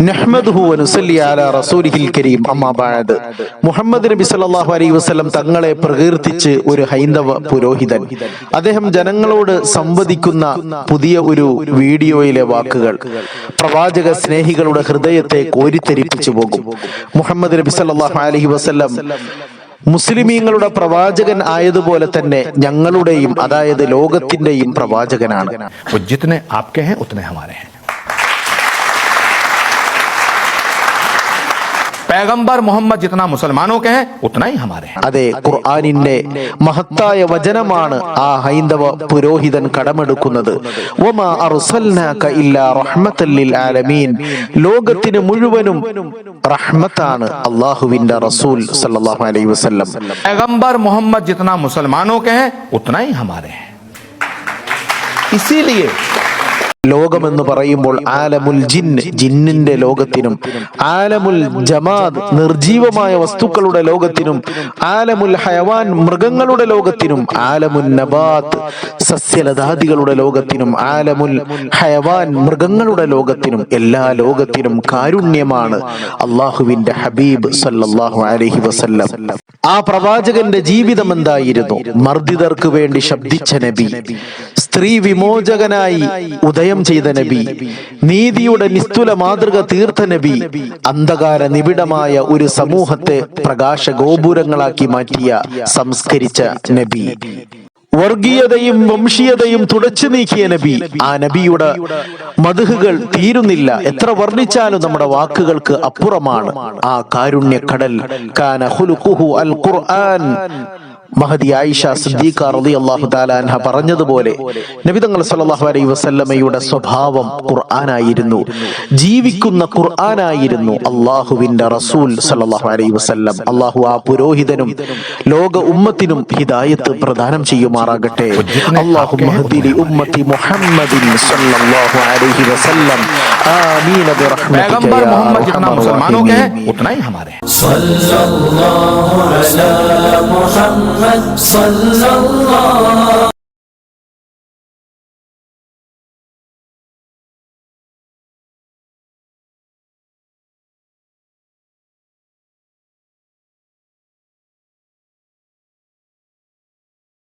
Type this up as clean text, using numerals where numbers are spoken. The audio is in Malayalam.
നഹ്മദുഹു വ നുസല്ലി അലാ റസൂലിഹിൽ കരീം അമ്മാ ബഅദ്. മുഹമ്മദ് നബി സല്ലല്ലാഹു അലൈഹി വസല്ലം തങ്ങളെ പ്രകീർത്തിച്ച് ഒരു ഹൈന്ദവ പുരോഹിതൻ അദ്ദേഹം ജനങ്ങളോട് സംവദിക്കുന്ന പുതിയ ഒരു വീഡിയോയിലെ വാക്കുകൾ പ്രവാചക സ്നേഹികളുടെ ഹൃദയത്തെ കോരിത്തരിപ്പിച്ചു പോകും. മുഹമ്മദ് നബി സല്ലല്ലാഹു അലൈഹി വസല്ലം മുസ്ലിമീങ്ങളുടെ പ്രവാചകൻ ആയതുപോലെ തന്നെ ഞങ്ങളുടെയും, അതായത് ലോകത്തിന്റെയും പ്രവാചകനാണ്. जितने आपके हैं उतने हमारे हैं. पैगंबर मोहम्मद जितना मुसलमानों के हैं उतना ही हमारे हैं. അതെ, ഖുർആനിന്റെ മഹത്തായ വചനമാണ് ആ ഹൈന്ദവ പുരോഹിതൻ കടമെടുക്കുന്നത്. വമാ അർസൽനാക ഇല്ലാ റഹ്മത്തൽ ലിൽ ആലമീൻ. ലോകത്തിന് മുഴുവനും റഹ്മത്താണ് അല്ലാഹുവിന്റെ റസൂൽ സല്ലല്ലാഹു അലൈഹി വസല്ലം. पैगंबर मोहम्मद जितना मुसलमानों के हैं उतना ही हमारे हैं. इसीलिए ലോകമെന്ന് പറയുമ്പോൾ ആലമുൽ ജിന്ന്, ജിന്നിന്റെ ലോകത്തിനും, ആലമുൽ ജമാദ് നിർജീവമായ വസ്തുക്കളുടെ ലോകത്തിനും, ആലമുൽ ഹയവാൻ മൃഗങ്ങളുടെ ലോകത്തിനും, ആലമുൽ നബാത്ത് സസ്യലതാദികളുടെ ലോകത്തിനും, ആലമുൽ ഹയവാൻ മൃഗങ്ങളുടെ ലോകത്തിനും, എല്ലാ ലോകത്തിനും കാരുണ്യമാണ് അള്ളാഹുവിന്റെ ഹബീബ് സല്ലല്ലാഹു അലൈഹി വസല്ലം. ആ പ്രവാചകന്റെ ജീവിതം എന്തായിരുന്നു? മർദ്ദിതർക്ക് വേണ്ടി ശബ്ദിച്ച നബി, സ്ത്രീ വിമോചകനായി ഉദയം ചെയ്ത നബി, നീതിയുടെ നിസ്തുല മാതൃക തീർത്ത നബി, അന്ധകാര നിബിഡമായ ഒരു സമൂഹത്തെ പ്രകാശ ഗോപുരങ്ങളാക്കി മാറ്റിയ സംസ്കരിച്ച നബി, വർഗീയതയും വംശീയതയും തുടച്ചു നീക്കിയ നബി. ആ നബിയുടെ മദ്ഹുകൾ തീരുന്നില്ല. എത്ര വർണ്ണിച്ചാലും നമ്മുടെ വാക്കുകൾക്ക് അപ്പുറമാണ്. ആ കാരുണ്യ കടൽ കാന ഖുലുഖുഹു അൽ ഖുർആൻ. മഹദി ആയിഷ സിദ്ദീഖ റളിയല്ലാഹു തആല അൻഹ പറഞ്ഞതുപോലെ നബി തങ്ങൾ സല്ലല്ലാഹു അലൈഹി വസല്ലമയുടെ സ്വഭാവം ഖുർആനായിരുന്നു, ജീവിക്കുന്ന ഖുർആനായിരുന്നു അല്ലാഹുവിന്റെ റസൂൽ സല്ലല്ലാഹു അലൈഹി വസല്ലം. അല്ലാഹു ആ പുരോഹിതനും ലോക ഉമ്മത്തിനും ഹിദായത്ത് പ്രദാനം ചെയ്യുമാറാകട്ടെ. അല്ലാഹുമ്മ ഹദി ലി ഉമ്മത്തി മുഹമ്മദിൻ സല്ലല്ലാഹു അലൈഹി വസല്ലം. ആമീൻ ബിറഹ്മതിക യാ पैगंबर मोहम्मद जितना मुसलमानों के हैं उतना ही हमारे हैं. सल्लल्लाहु अलैहि मुहम्मद सल्लल्लाहु